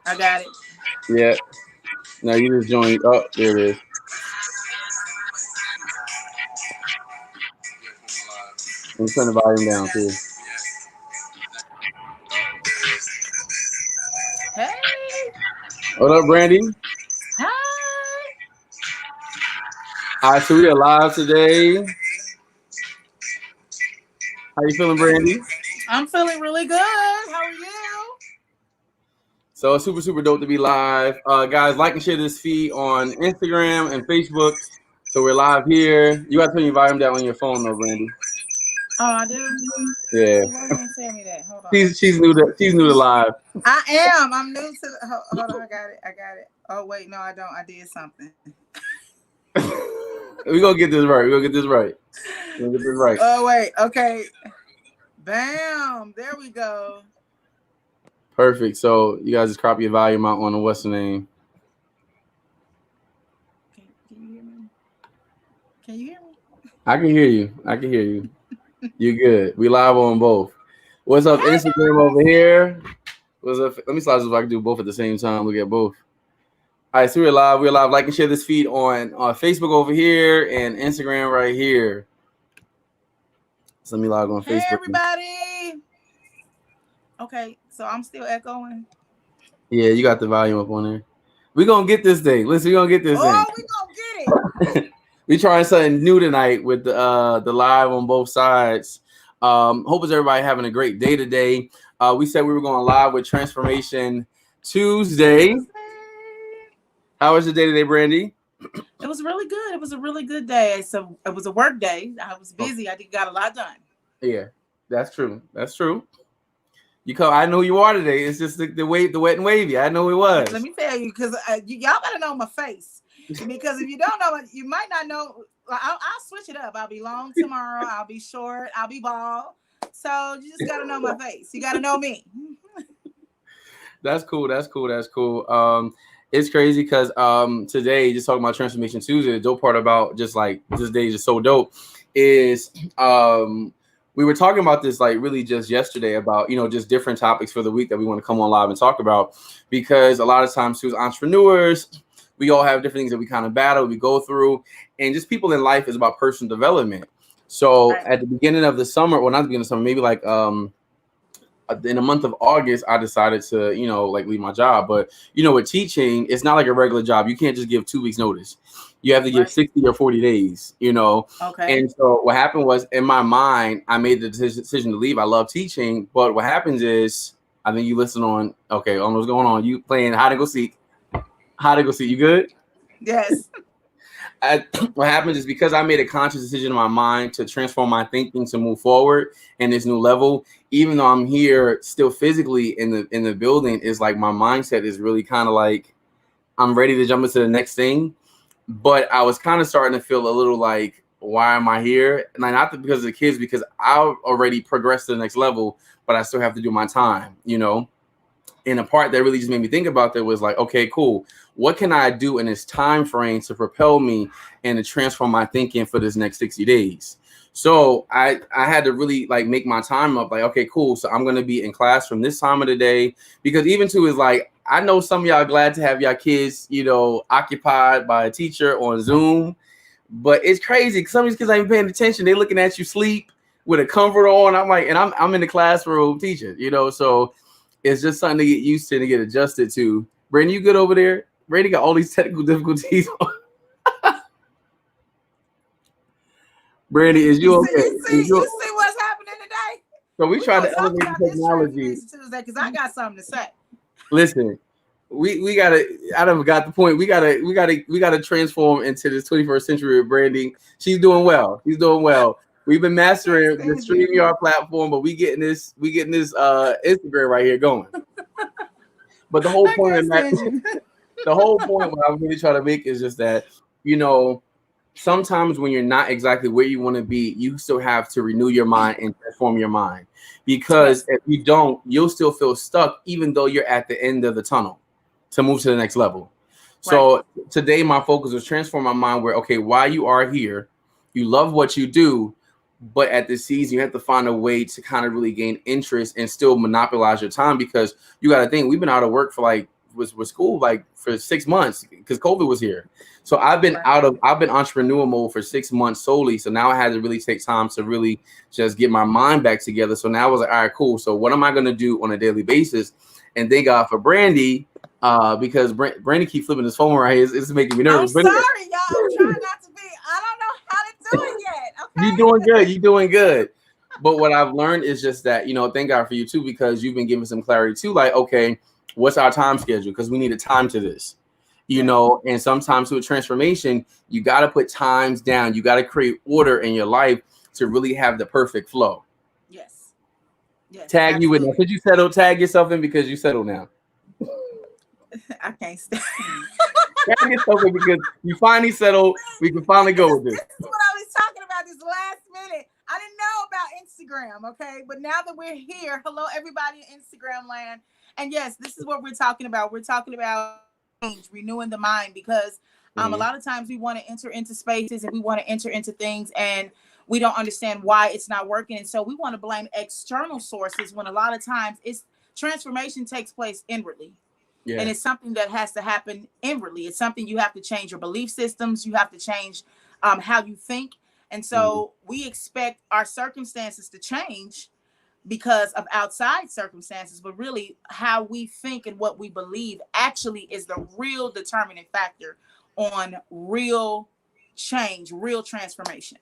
I got it. Yeah. Now you just joined. Oh, there it is. And turn the volume down too. Hey. What up, Brandy? Hi. All right, so we are live today. How you feeling, Brandy? I'm feeling really good. How are you? So super, super dope to be live. Guys, like and share this feed on Instagram and Facebook. So we're live here. You gotta turn your volume down on your phone though, Brandy. Oh, I do. Yeah. See, why you didn't tell me that? Hold on. She's new to live. I am. I'm new to the. Hold on. I got it. I got it. Oh wait, no, I don't. I did something. We're gonna get this right. We're gonna get this right. We're gonna get this right. Oh wait. Okay. Bam. There we go. Perfect. So you guys just crop your volume out on the what's the name? Can you hear me? Can you hear me? I can hear you. I can hear you. You're good. We live on both. What's up, Hey Instagram guys. over here? What's up? Let me slide this if I can do both at the same time. Look at both. All right, so we're live. We're live. Like and share this feed on Facebook over here and Instagram right here. So let me log on Hey Facebook. everybody. Okay, so I'm still echoing. Yeah, you got the volume up on there. We're gonna get this thing. Listen, we're gonna get this Oh, thing. we gonna get it. We trying something new tonight with the live on both sides. Hope is everybody having a great day today. We said we were going live with Transformation Tuesday. How was your day today, Brandy? It was really good. It was a really good day. So it was a work day. I was busy. I got a lot done. Yeah, that's true. That's true. You come. I know who you are today. It's just the wet and wavy. I know it was. Let me tell you, because y'all better know my face. Because if you don't know it, you might not know. I'll switch it up. I'll be long tomorrow. I'll be short. I'll be bald. So you just gotta know my face. You gotta know me. That's cool. That's cool. That's cool. It's crazy because today, just talking about Transformation Tuesday, the dope part about just like this day is just so dope is we were talking about this like really just yesterday about just different topics for the week that we want to come on live and talk about, because a lot of times too as entrepreneurs we all have different things that we kind of battle, we go through, and just people in life is about personal development. So Right. at the beginning of the summer, well, not the beginning of summer, maybe like in the month of August, I decided to, like leave my job. But, with teaching, it's not like a regular job. You can't just give 2 weeks notice. You have to give Right. 60 or 40 days, Okay. And so what happened was in my mind, I made the decision to leave. I love teaching. But what happens is, I think you listen on, okay, on what's going on. You playing hide and go seek. Hide and go seek. You good? Yes. What happens is because I made a conscious decision in my mind to transform my thinking to move forward in this new level, even though I'm here still physically in the building, is like my mindset is really kind of like I'm ready to jump into the next thing. But I was kind of starting to feel a little like, why am I here? And not because of the kids, because I already progressed to the next level, but I still have to do my time. And a part that really just made me think about that was like, okay, cool. What can I do in this time frame to propel me and to transform my thinking for this next 60 days? So I had to really like make my time up like, okay, cool. So I'm going to be in class from this time of the day, because even too is like, I know some of y'all glad to have y'all kids, occupied by a teacher on Zoom, but it's crazy. Some of these kids ain't paying attention. They looking at you sleep with a comforter on. I'm like, and I'm in the classroom teaching, so it's just something to get used to and to get adjusted to. Brandon, you good over there? Brandon got all these technical difficulties. Brandy, is you okay? You see what's happening today? So we tried to Talk elevate about the this technology. Tuesday because I got something to say. Listen, we gotta. I done got the point. We gotta transform into this 21st century with Brandy. She's doing well. She's doing well. We've been mastering the StreamYard platform, but we getting this Instagram right here going. But the whole point of that, the whole point what I really try to make is just that, sometimes when you're not exactly where you want to be, you still have to renew your mind and transform your mind. Because if you don't, you'll still feel stuck, even though you're at the end of the tunnel to move to the next level. So today, my focus was transform my mind where, okay, while you are here, you love what you do, but at this season, you have to find a way to kind of really gain interest and still monopolize your time, because you got to think we've been out of work for like was school like for 6 months because COVID was here. So I've been Right. I've been entrepreneur mode for 6 months solely. So now I had to really take time to really just get my mind back together. So now I was like, all right, cool. So what am I gonna do on a daily basis? And thank God for Brandy, because Brandy keep flipping his phone right here. It's making me I'm nervous. But sorry, y'all. I'm trying not to be. I don't know how to do it yet. you Okay. doing good. You doing good. But what I've learned is just that, thank God for you too, because you've been giving some clarity too. Like, okay, what's our time schedule? Because we need a time to this, Yeah. and sometimes with transformation, you got to put times down. You got to create order in your life to really have the perfect flow. Yes. Yes. Tag you in now. Absolutely. Could you tag yourself in because you settle now? I can't stand. Tag yourself in because you finally settled. We can finally This go is with this. this is what I was talking about this last minute. I didn't know about Instagram, okay? But now that we're here, hello everybody in Instagram land. And yes, this is what we're talking about. We're talking about change, renewing the mind, because a Mhm. lot of times we want to enter into spaces and we want to enter into things and we don't understand why it's not working. And so we want to blame external sources when a lot of times it's transformation takes place inwardly, and Yeah. it's something that has to happen inwardly. It's something you have to change your belief systems. You have to change how you think. And Mhm. so we expect our circumstances to change because of outside circumstances, but really how we think and what we believe actually is the real determining factor on real change, real transformation.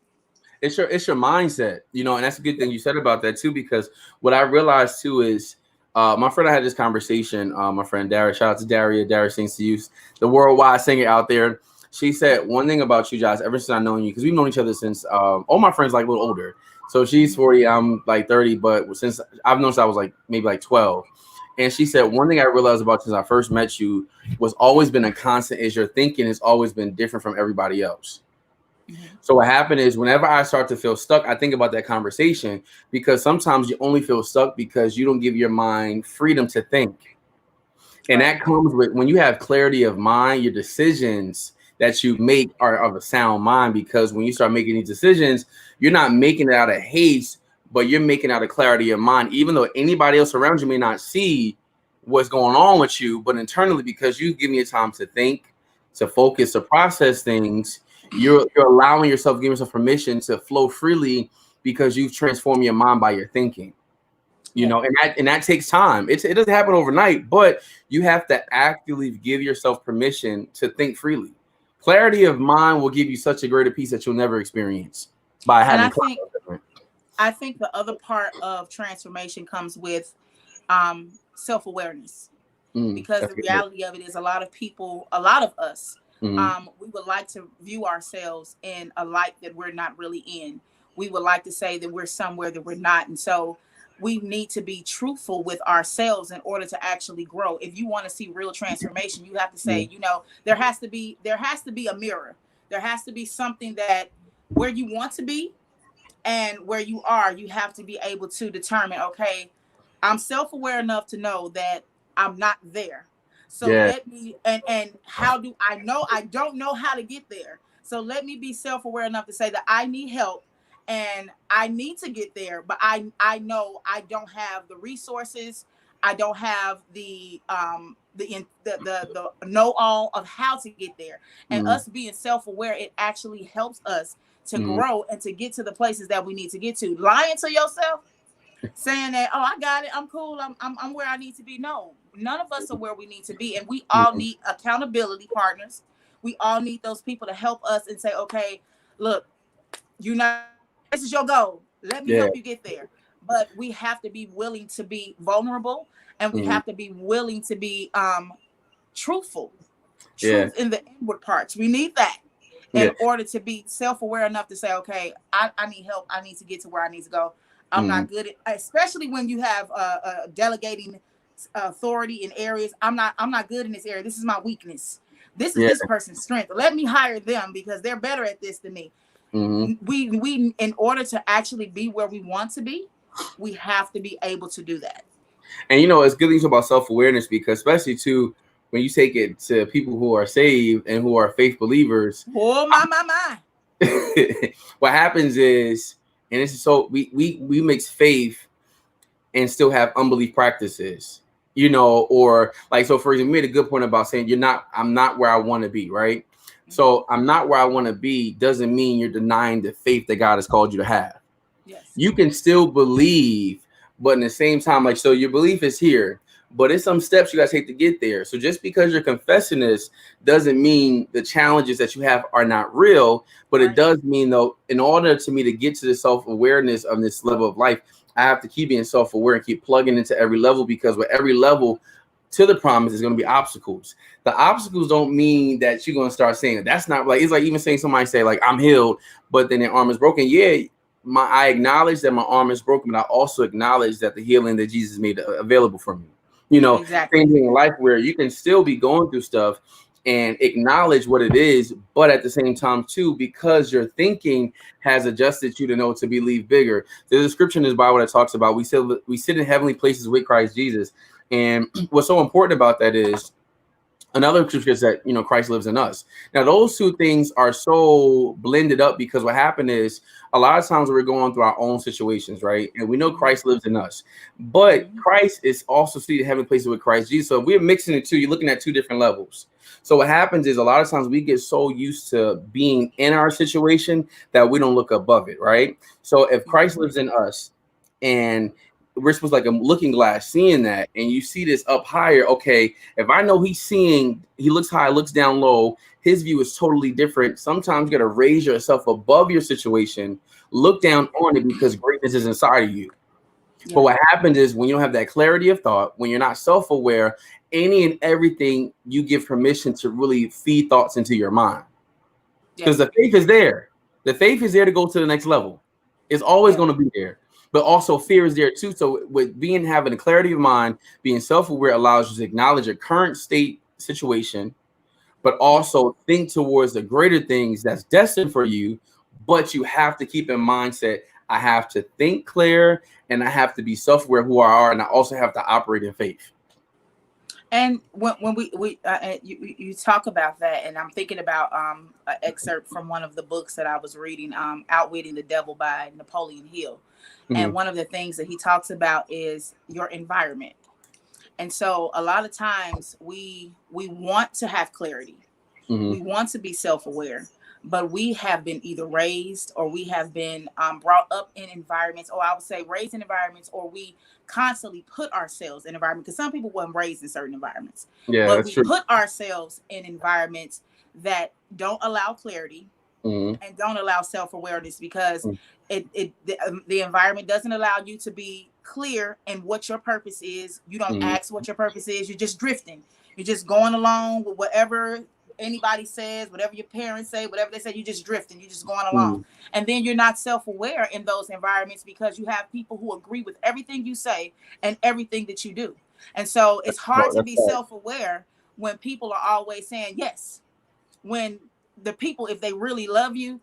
It's your mindset, and that's a good thing you said about that too, because what I realized too is my friend, I had this conversation, my friend Darius, shout out to Darius sings to you, the worldwide singer out there. She said one thing about you, Josh, ever since I known you, because we've known each other since all my friends like a little older. So she's 40, I'm like 30, but since I've known since I was like maybe like 12. And she said one thing I realized about since I first met you was always been a constant is your thinking has always been different from everybody else. Mm-hmm. So what happened is whenever I start to feel stuck, I think about that conversation, because sometimes you only feel stuck because you don't give your mind freedom to think. And Right. that comes with when you have clarity of mind, your decisions that you make are of a sound mind, because when you start making these decisions, you're not making it out of haste, but you're making out of clarity of mind, even though anybody else around you may not see what's going on with you, but internally, because you give me a time to think, to focus, to process things, you're allowing yourself, giving yourself permission to flow freely because you've transformed your mind by your thinking. Yeah. And that takes time. It doesn't happen overnight, but you have to actively give yourself permission to think freely. Clarity of mind will give you such a greater peace that you'll never experience by And having clarity. I think the other part of transformation comes with self-awareness, because That's the good. reality of it is a lot of people, a lot of us, Mm, we would like to view ourselves in a light that we're not really in. We would like to say that we're somewhere that we're not. And so we need to be truthful with ourselves in order to actually grow. If you want to see real transformation, you have to say, mm, there has to be a mirror. There has to be something that where you want to be and where you are, you have to be able to determine, okay, I'm self-aware enough to know that I'm not there. So yeah. let me, and how do I know? I don't know how to get there. So let me be self-aware enough to say that I need help and I need to get there, but I know I don't have the resources. I don't have the know all of how to get there. And Mm, us being self-aware, it actually helps us to mm, grow and to get to the places that we need to get to. Lying to yourself, saying that, oh, I got it, I'm cool, I'm where I need to be. No, none of us are where we need to be, and we all mm, need accountability partners. We all need those people to help us and say, okay, look, you know, this is your goal, let me yeah. help you get there. But we have to be willing to be vulnerable, and we Mm, have to be willing to be truthful. yeah. Truth in the inward parts, we need that in Yeah. order to be self-aware enough to say, okay, I need help, I need to get to where I need to go. I'm Mm, not good at, especially when you have delegating authority in areas. I'm not good in this area. This is my weakness. This is yeah. this person's strength. Let me hire them because they're better at this than me. Mm. We in order to actually be where we want to be, we have to be able to do that. And it's good things about self-awareness, because especially too when you take it to people who are saved and who are faith believers, Oh my. what happens is, and this is so we mix faith and still have unbelief practices. or like, so for example, you made a good point about saying I'm not where I want to be, right? So I'm not where I want to be doesn't mean you're denying the faith that God has called you to have. Yes. You can still believe, but in the same time, like, so your belief is here, but it's some steps you guys take to get there. So just because you're confessing this doesn't mean the challenges that you have are not real, but it does mean, though, in order to me to get to the self-awareness of this level of life, I have to keep being self-aware and keep plugging into every level, because with every level to the promise is going to be obstacles. The obstacles don't mean that you're going to start saying it. That's not like, it's like even saying somebody say like, I'm healed, but then their arm is broken. Yeah, I acknowledge that my arm is broken, but I also acknowledge that the healing that Jesus made available for me. Exactly. Same thing in life, where you can still be going through stuff and acknowledge what it is, but at the same time too, because your thinking has adjusted you to know to believe bigger. There's a scripture in this Bible that talks about we sit in heavenly places with Christ Jesus, and what's so important about that is another scripture is that Christ lives in us. Now those two things are so blended up, because what happened is a lot of times we're going through our own situations, right? And we know Christ lives in us, but Christ is also seated in heavenly places with Christ Jesus. So if we're mixing the two, you're looking at two different levels. So what happens is a lot of times we get so used to being in our situation that we don't look above it, right? So if Christ lives in us and we're supposed to, like a looking glass, seeing that, and you see this up higher. Okay, if I know he looks high, looks down low, his view is totally different. Sometimes you got to raise yourself above your situation, look down on it, because greatness is inside of you. Yeah. But what happens is when you don't have that clarity of thought, when you're not self-aware, any and everything you give permission to really feed thoughts into your mind, because the faith is there. The faith is there to go to the next level. It's always going to be there. But also fear is there too. So with having a clarity of mind, being self-aware allows you to acknowledge your current state situation, but also think towards the greater things that's destined for you. But you have to keep in mindset, I have to think clear, and I have to be self-aware who I are, and I also have to operate in faith. And when you talk about that, and I'm thinking about an excerpt from one of the books that I was reading, Outwitting the Devil by Napoleon Hill. And one of the things that he talks about is your environment. And so a lot of times we want to have clarity. We want to be self-aware, but we have been either raised or we have been brought up in environments, or I would say raised in environments, or we constantly put ourselves in environments, because some people weren't raised in certain environments. Yeah, but that's we true. Put ourselves in environments that don't allow clarity and don't allow self-awareness, because the environment doesn't allow you to be clear in what your purpose is. You don't ask what your purpose is. You're just drifting. You're just going along with whatever anybody says, whatever your parents say, whatever they say. You just drifting. You're just going along. And then you're not self-aware in those environments, because you have people who agree with everything you say and everything that you do. And so it's hard to be self-aware when people are always saying yes, when the people, if they really love you,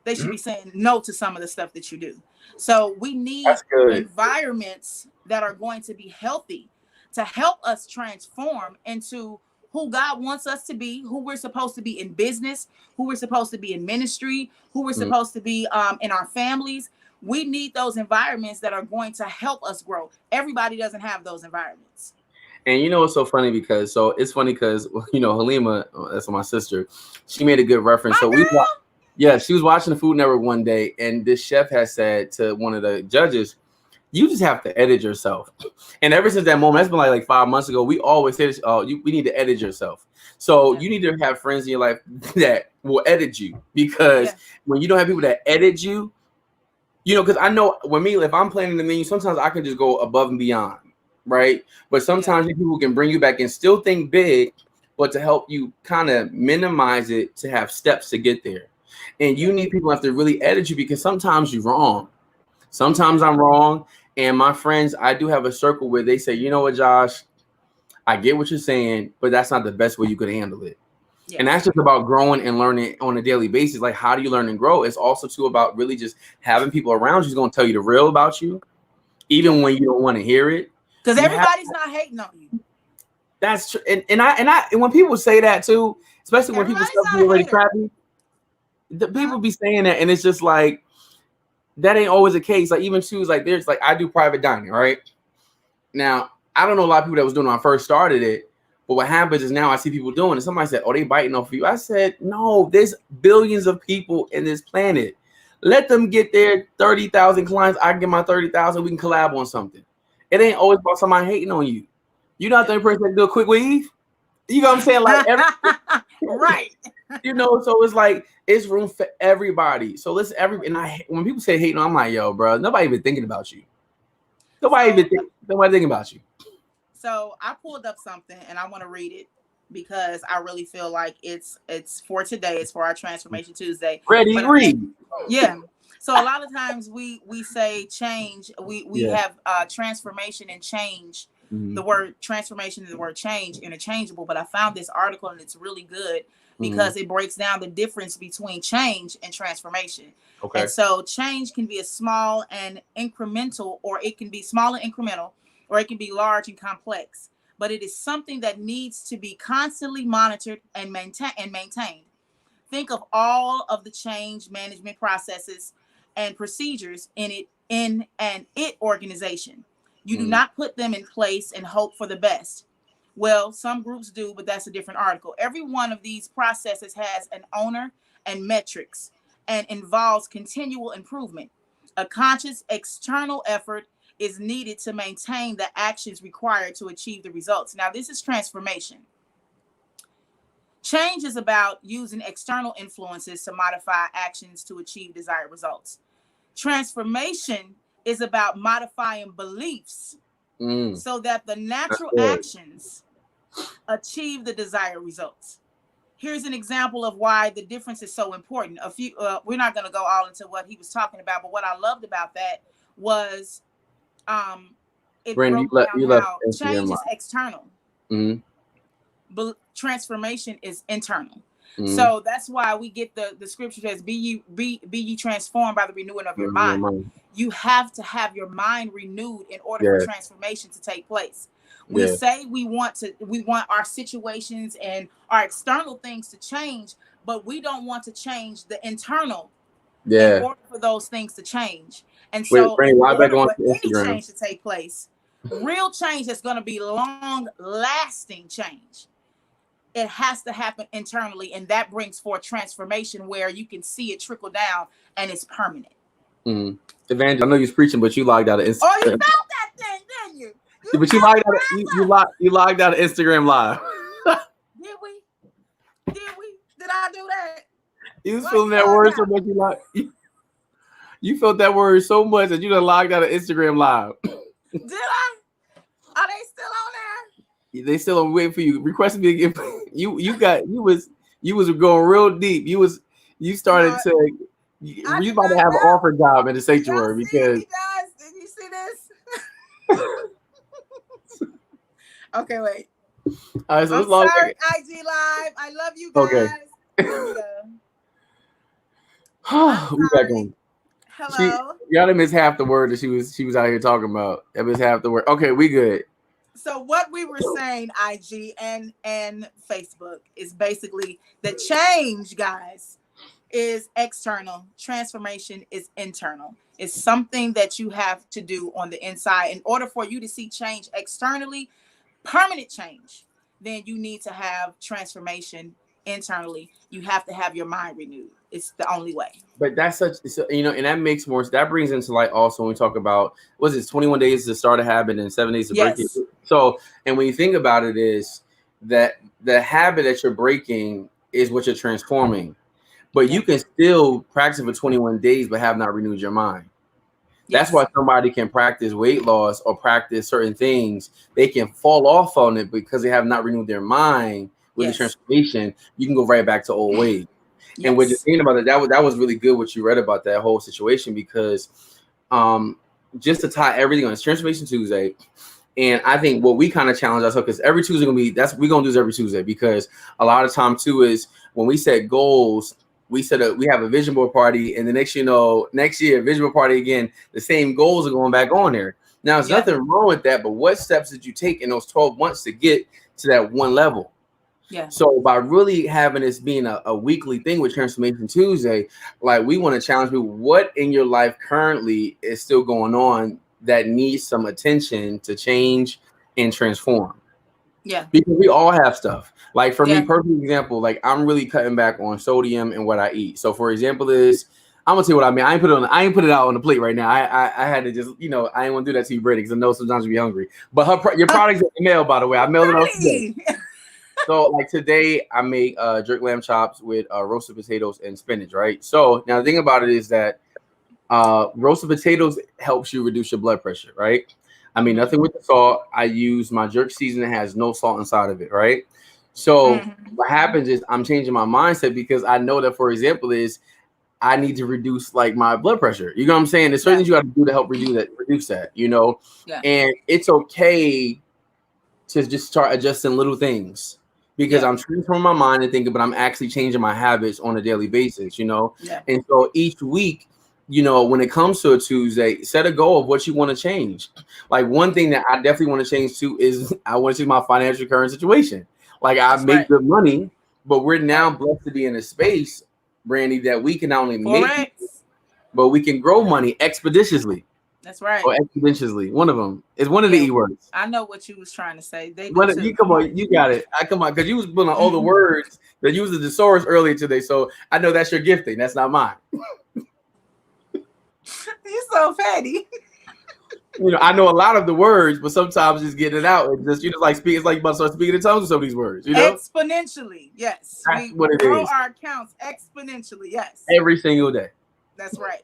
they should be saying no to some of the stuff that you do. So we need environments that are going to be healthy to help us transform into who God wants us to be, who we're supposed to be in business, who we're supposed to be in ministry, who we're supposed to be in our families. We need those environments that are going to help us grow. Everybody doesn't have those environments. And it's so funny, because it's funny because Halima, that's my sister, she made a good reference. So she was watching the Food Network one day, and this chef has said to one of the judges, you just have to edit yourself. And ever since that moment, that's been like 5 months ago, we always say this, we need to edit yourself. So you need to have friends in your life that will edit you, because when you don't have people that edit you, because I know if I'm planning the menu, sometimes I can just go above and beyond. Right. But sometimes people can bring you back and still think big, but to help you kind of minimize it, to have steps to get there. And you need people who have to really edit you, because sometimes you're wrong. Sometimes I'm wrong. And my friends, I do have a circle where they say, you know what, Josh, I get what you're saying, but that's not the best way you could handle it. Yes. And that's just about growing and learning on a daily basis. Like, how do you learn and grow? It's also too about really just having people around you who's going to tell you the real about you, even when you don't want to hear it. Because everybody's not hating on you. That's true. And when people say that too, especially when people say already crappy, the people be saying that, and it's just like, that ain't always the case. Like, even shoes, like, there's like, I do private dining, right? Now, I don't know a lot of people that was doing it when I first started it. But what happens is now I see people doing it. Somebody said, "Oh, they biting off of you." I said, "No, there's billions of people in this planet. Let them get their 30,000 clients. I can get my 30,000. We can collab on something. It ain't always about somebody hating on you. You're not the only person that can do a quick weave. You know what I'm saying? Like right. You know, so it's like it's room for everybody. So listen, when people say hating, I'm like, yo, bro, nobody even thinking about you. Nobody thinking about you. So I pulled up something and I want to read it because I really feel like it's for today. It's for our Transformation Tuesday. Ready, read. Yeah. So a lot of times we say change. We have transformation and change. Mm-hmm. The word transformation and the word change interchangeable. But I found this article and it's really good because it breaks down the difference between change and transformation. Okay. And so change can be a small and incremental, or it can be small and incremental, or it can be large and complex. But it is something that needs to be constantly monitored and maintained. Think of all of the change management processes and procedures in an organization. You do not put them in place and hope for the best. Well, some groups do, but that's a different article. Every one of these processes has an owner and metrics and involves continual improvement. A conscious external effort is needed to maintain the actions required to achieve the results. Now, this is transformation. Change is about using external influences to modify actions to achieve desired results. Transformation is about modifying beliefs so that the natural actions achieve the desired results. Here's an example of why the difference is so important. We're not going to go all into what he was talking about, but what I loved about that was it broke down how change is external. But transformation is internal. So that's why we get the scripture says, be ye transformed by the renewing of your mind. You have to have your mind renewed in order for transformation to take place. We say we want our situations and our external things to change, but we don't want to change the internal in order for those things to change. And so in order for any change to take place, real change that's going to be long lasting change, it has to happen internally, and that brings forth transformation where you can see it trickle down and it's permanent. Evangelist, I know you're preaching, but you logged out of Instagram. Oh, you felt that thing, didn't you? But you logged out of Instagram Live. Did we? Did I do that? You was feeling that word so much. You felt that word so much that you done logged out of Instagram Live. Did I? Are they still on there? They still on waiting for you. Requesting me again. You was going real deep. You started to. You about to have an offer job in the sanctuary because. Did you see this? Okay, wait. All right, so I'm sorry, IG Live. I love you guys. Okay. We back on. Hello. Y'all missed half the word that she was out here talking about. That missed half the word. Okay, we good. So what we were saying, IG and Facebook, is basically the change, guys, is external. Transformation is internal. It's something that you have to do on the inside. In order for you to see change externally, permanent change, then you need to have transformation internally. You have to have your mind renewed. It's the only way. But that's and that makes more. That brings into like also when we talk about what's it, 21 days to start a habit and 7 days to break it. So, and when you think about it, is that the habit that you're breaking is what you're transforming. But you can still practice for 21 days, but have not renewed your mind. That's why somebody can practice weight loss or practice certain things. They can fall off on it because they have not renewed their mind with the transformation. You can go right back to old ways. And what you're thinking about that was really good what you read about that whole situation, because just to tie everything on, it's Transformation Tuesday. And I think what we kind of challenge ourselves, because every Tuesday we're gonna do this every Tuesday, because a lot of time too is when we set goals, we have a vision board party, and the next year vision board party again, the same goals are going back on there. Now there's nothing wrong with that, but what steps did you take in those 12 months to get to that one level? Yeah. So by really having this being a weekly thing with Transformation Tuesday, like we want to challenge people, what in your life currently is still going on that needs some attention to change and transform. Yeah. Because we all have stuff. Like for Yeah. me, perfect example, like I'm really cutting back on sodium and what I eat. So for example is, I'm gonna tell you what I mean. I ain't put it out on the plate right now. I had to just, you know, I ain't want to do that to you, Brady, because I know sometimes you be hungry. But your product's in the mail, by the way. I mailed it out today. Really? So like today I make jerk lamb chops with roasted potatoes and spinach, right? So now the thing about it is that roasted potatoes helps you reduce your blood pressure, right? I mean, nothing with the salt. I use my jerk seasoning that has no salt inside of it, right? So what happens is I'm changing my mindset because I know that, for example, is I need to reduce like my blood pressure. You know what I'm saying? There's certain things you got to do to help reduce that, you know? Yeah. And it's okay to just start adjusting little things because I'm transforming my mind and thinking, but I'm actually changing my habits on a daily basis, you know? Yeah. And so each week, you know, when it comes to a Tuesday, set a goal of what you want to change. Like one thing that I definitely want to change too is I want to change my financial current situation. Like I make good money, but we're now blessed to be in a space, Brandy, that we can not only make it, but we can grow money expeditiously. That's right. Or exponentially. One of them is one of the E words. I know what you was trying to say. They What, do too. you come on, you got it. I come on, because you was pulling all the words that you used the thesaurus earlier today. So I know that's your gifting. That's not mine. You're so fatty. You know, I know a lot of the words, but sometimes just getting it out and just, you know, like speaking, it's like you about to start speaking in tongues with some of these words, you know? Exponentially, yes. That's what it grow is. our accounts exponentially, yes. Every single day. That's right.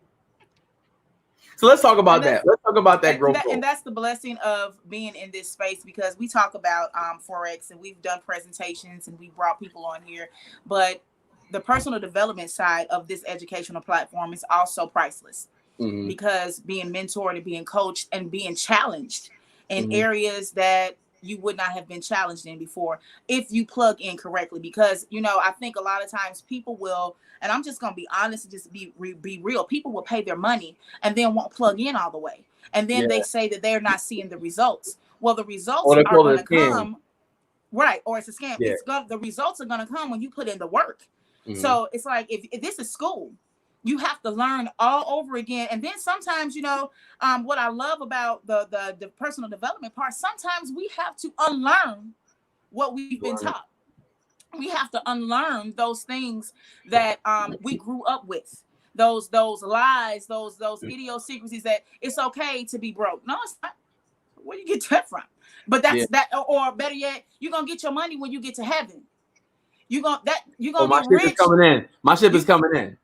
So let's talk about that. Let's talk about that growth. And that's the blessing of being in this space, because we talk about Forex and we've done presentations and we brought people on here, but the personal development side of this educational platform is also priceless. Because being mentored and being coached and being challenged in areas that you would not have been challenged in before if you plug in correctly. Because, you know, I think a lot of times people will, and I'm just going to be honest and just be real, people will pay their money and then won't plug in all the way. And then they say that they're not seeing the results. Well, the results are going to come. Right. Or it's a scam. Yeah. The results are going to come when you put in the work. So it's like, if this is school, you have to learn all over again. And then sometimes, you know, what I love about the personal development part, sometimes we have to unlearn what we've been taught. We have to unlearn those things that we grew up with. Those lies, those idiosyncrasies that it's okay to be broke. No, it's not. Where you get that from? But that's that, or better yet, you're gonna get your money when you get to heaven. You're gonna get rich. Is coming in. My ship is coming in.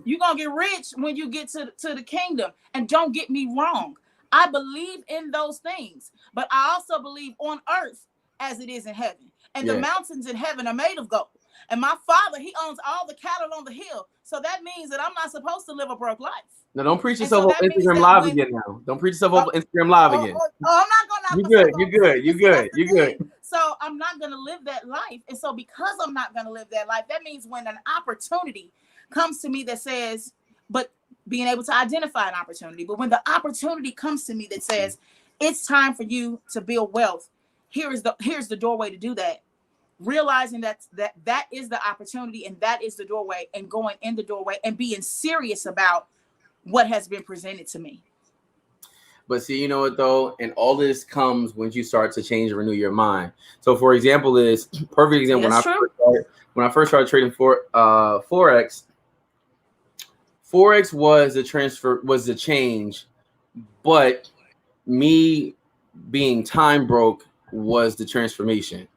You're gonna get rich when you get to the kingdom. And don't get me wrong, I believe in those things, but I also believe on earth as it is in heaven. And the mountains in heaven are made of gold. And my Father, He owns all the cattle on the hill. So that means that I'm not supposed to live a broke life. No, don't preach yourself on Instagram Live again now. Don't preach yourself on Instagram Live again. I'm not gonna. You good. So I'm not gonna live that life. And so because I'm not gonna live that life, that means when an opportunity comes to me that says, but being able to identify an opportunity, but when the opportunity comes to me that says it's time for you to build wealth, here's the doorway to do that. Realizing that is the opportunity and that is the doorway, and going in the doorway and being serious about what has been presented to me. But see, you know what though, and all this comes when you start to change and renew your mind. So, for example, this perfect example when I first started trading Forex. Forex was the change, but me being time broke was the transformation.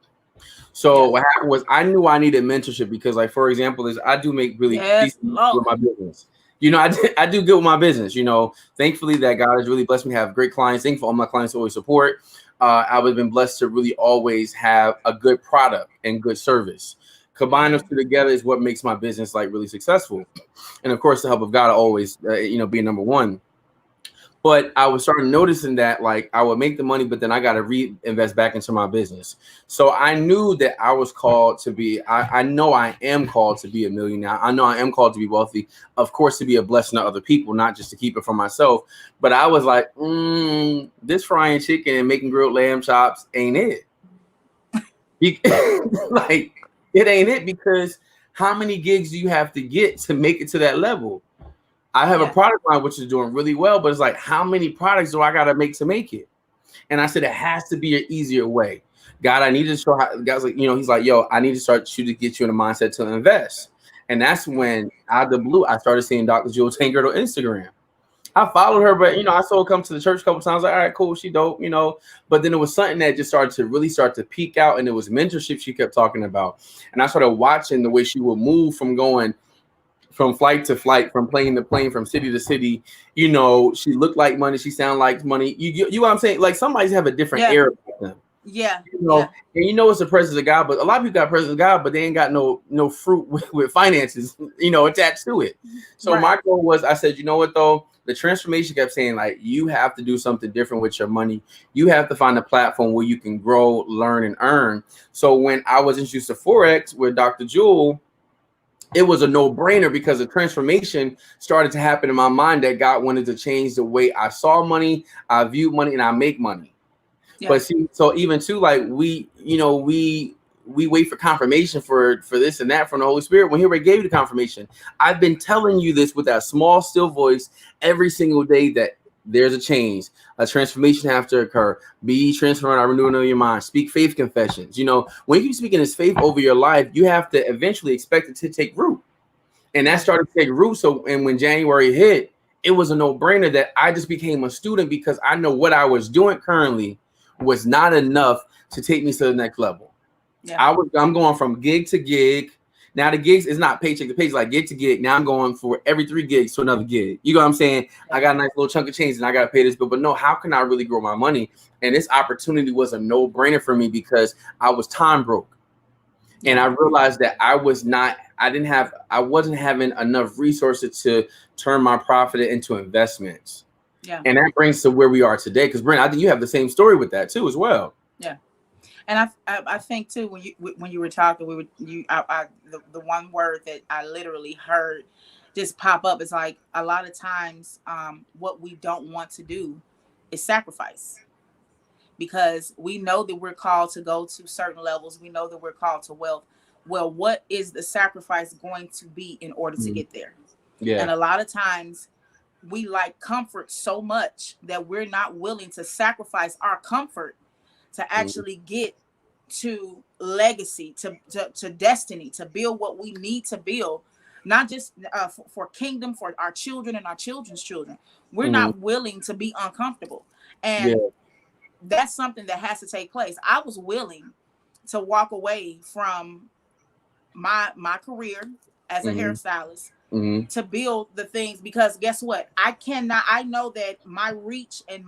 So what happened was I knew I needed mentorship because, like, for example, I do make really decent with my business. You know, I do good with my business. You know, thankfully that God has really blessed me to have great clients. Thankful all my clients always support. I've been blessed to really always have a good product and good service. Combine those two together is what makes my business like really successful. And of course, the help of God always, being number one. But I was starting noticing that like I would make the money, but then I got to reinvest back into my business. So I knew that I was called to be, I know I am called to be a millionaire. I know I am called to be wealthy, of course, to be a blessing to other people, not just to keep it for myself. But I was like, this frying chicken and making grilled lamb chops ain't it. Like, it ain't it, because how many gigs do you have to get to make it to that level? I have a product line which is doing really well, but it's like, how many products do I got to make it? And I said, it has to be an easier way. God, I need to show how. God's like, he's like, yo, I need to start you to get you in a mindset to invest. And that's when, out of the blue, I started seeing Dr. Jewel Tankard on Instagram. I followed her, but I saw her come to the church a couple times. Like, all right, cool, she dope, But then it was something that just started to peak out, and it was mentorship she kept talking about. And I started watching the way she would move from going from flight to flight, from plane to plane, from city to city. She looked like money, she sounded like money. You know what I'm saying? Like, somebody's have a different air about them. Yeah. And it's the presence of God, but a lot of people got presence of God, but they ain't got no fruit with finances, attached to it. So my goal was, I said, you know what though? The transformation kept saying, like, you have to do something different with your money. You have to find a platform where you can grow, learn, and earn. So when I was introduced to Forex with Dr. Jewel, it was a no-brainer because the transformation started to happen in my mind that God wanted to change the way I saw money, I viewed money, and I make money. Yeah. But see, so even too, like we wait for confirmation for this and that from the Holy Spirit. When He already gave you the confirmation, I've been telling you this with that small, still voice every single day that there's a change, a transformation have to occur. Be transformed by renewing of your mind. Speak faith confessions. When you speaking this faith over your life, you have to eventually expect it to take root, and that started to take root. So, and when January hit, it was a no-brainer that I just became a student because I know what I was doing currently was not enough to take me to the next level. Yeah. I'm going from gig to gig. Now the gigs is not paycheck to paycheck, like gig to gig. Now I'm going for every 3 gigs to another gig. You know what I'm saying? Yeah. I got a nice little chunk of change and I got to pay this bill. But no, how can I really grow my money? And this opportunity was a no-brainer for me because I was time broke. And I realized that I wasn't having enough resources to turn my profit into investments. Yeah. And that brings to where we are today. Because Brent, I think you have the same story with that too, as well. Yeah. And I think too, when you were talking, the one word that I literally heard just pop up is like, a lot of times, what we don't want to do is sacrifice, because we know that we're called to go to certain levels. We know that we're called to wealth. Well, what is the sacrifice going to be in order to get there? Yeah. And a lot of times we like comfort so much that we're not willing to sacrifice our comfort to actually get to legacy, to destiny, to build what we need to build, not just for kingdom, for our children and our children's children. We're not willing to be uncomfortable. And that's something that has to take place. I was willing to walk away from my career as a hairstylist to build the things, because guess what? I know that my reach and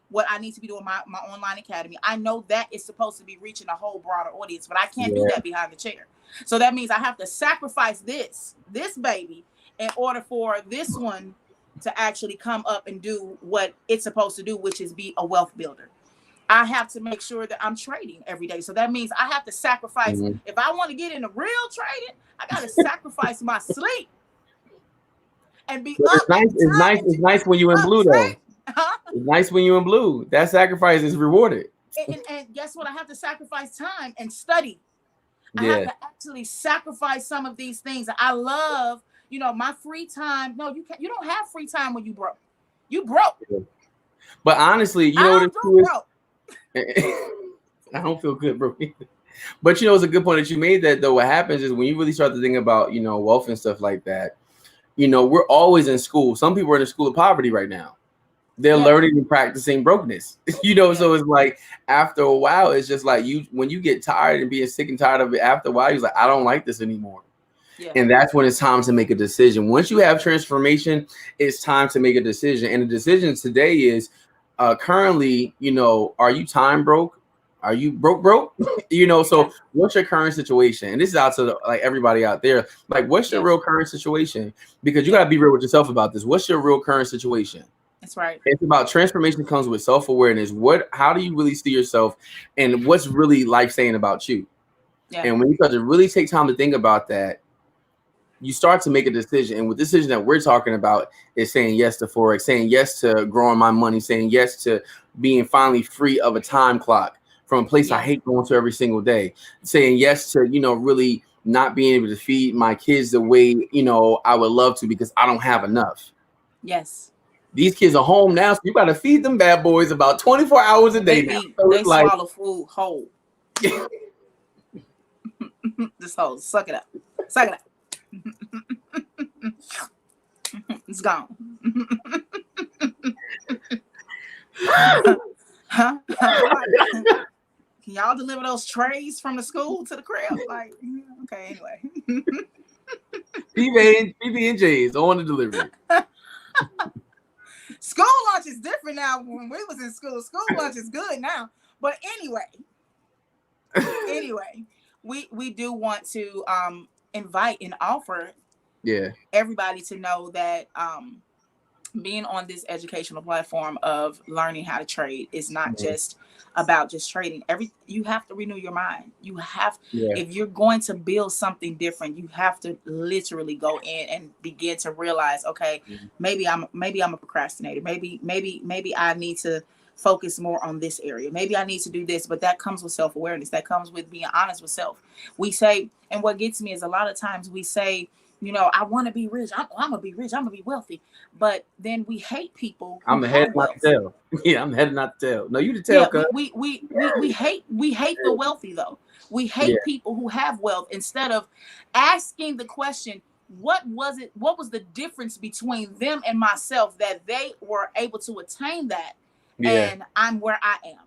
what I need to be doing, my online academy, I know that is supposed to be reaching a whole broader audience, but I can't do that behind the chair. So that means I have to sacrifice this baby in order for this one to actually come up and do what it's supposed to do, which is be a wealth builder. I have to make sure that I'm trading every day. So that means I have to sacrifice. If I want to get into real trading, I got to sacrifice my sleep and be up. It's nice when you in blue though. Huh? It's nice when you're in blue. That sacrifice is rewarded. And guess what? I have to sacrifice time and study. I have to actually sacrifice some of these things. I love, my free time. No, you don't have free time when you broke. You broke. But honestly, what I don't feel good, bro. But it's a good point that you made, that though what happens is when you really start to think about, wealth and stuff like that, we're always in school. Some people are in the school of poverty right now. They're learning and practicing brokenness, so it's like after a while, it's just like when you get tired and being sick and tired of it, after a while, you're like, I don't like this anymore. Yeah. And that's when it's time to make a decision. Once you have transformation, it's time to make a decision. And the decision today is currently, are you time broke? Are you broke? So what's your current situation? And this is out to everybody out there. Like, what's your real current situation? Because you got to be real with yourself about this. What's your real current situation? That's right. It's about transformation comes with self-awareness. How do you really see yourself, and what's really life saying about you? Yeah. And when you start to really take time to think about that, you start to make a decision. And with the decision that we're talking about is saying yes to Forex, saying yes to growing my money, saying yes to being finally free of a time clock from a place I hate going to every single day, saying yes to, really not being able to feed my kids the way, I would love to because I don't have enough. Yes. These kids are home now, so you got to feed them bad boys about 24 hours a day They now. eat, So they it's like, swallow food whole. This whole, suck it up. Suck it up. It's gone. Huh? Can y'all deliver those trays from the school to the crib? Like, okay, anyway. PB&J's on the delivery. School lunch is different now. When we was in school lunch is good now. But anyway, we do want to invite and offer everybody to know that being on this educational platform of learning how to trade is not just about just trading. You have to renew your mind. You have, if you're going to build something different, you have to literally go in and begin to realize, okay, maybe I'm a procrastinator. Maybe I need to focus more on this area. Maybe I need to do this, but that comes with self-awareness. That comes with being honest with self. We say, and what gets me is a lot of times we say, you know, I want to be rich. I'm gonna be rich. I'm gonna be wealthy. But then we hate people. I'm the head, not the tail. Yeah, I'm the head, not the tail. No, you the tail. Yeah, we hate the wealthy though. We hate people who have wealth instead of asking the question, what was the difference between them and myself that they were able to attain that, and I'm where I am.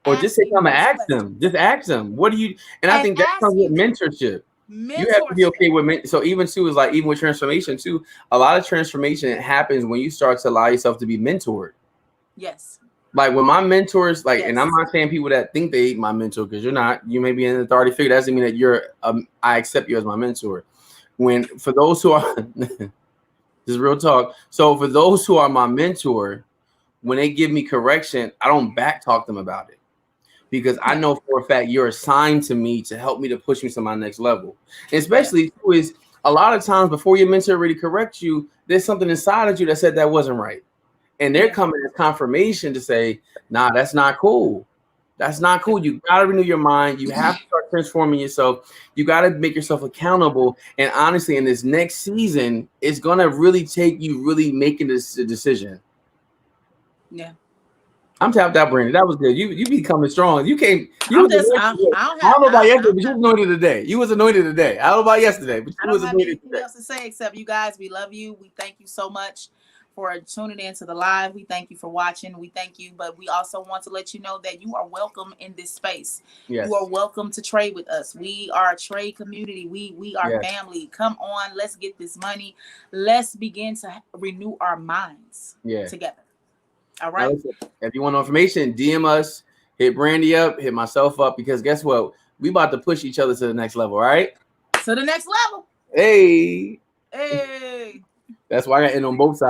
Or just say, I'm gonna ask them. Just ask them. What do you? And I think that comes with mentorship. You have to be okay with so even too is like even with transformation too. A lot of transformation happens when you start to allow yourself to be mentored. Yes. Like when my mentors, like, and I'm not saying people that think they my mentor because you're not. You may be an authority figure. That doesn't mean that you're. I accept you as my mentor. When for those who are, this is real talk. So for those who are my mentor, when they give me correction, I don't back talk them about it. Because I know for a fact you're assigned to me to help me to push me to my next level. And especially too is a lot of times before your mentor really corrects you, there's something inside of you that said that wasn't right. And they're coming as confirmation to say, nah, that's not cool. That's not cool. You got to renew your mind. You have to start transforming yourself. You got to make yourself accountable. And honestly, in this next season, it's going to really take you really making this decision. Yeah. I'm tapped out, Brandon. That was good. You becoming strong. You came. I don't know about yesterday, but you was anointed today. You was anointed today. I don't know about yesterday, but you was anointed today. I don't have anything else to say except you guys. We love you. We thank you so much for tuning into the live. We thank you for watching. We thank you, but we also want to let you know that you are welcome in this space. Yes. You are welcome to trade with us. We are a trade community. We are family. Come on, let's get this money. Let's begin to renew our minds together. All right. Now, if you want information, DM us, hit Brandy up, hit myself up, because guess what? We about to push each other to the next level, all right? To the next level. Hey. Hey. That's why I got in on both sides.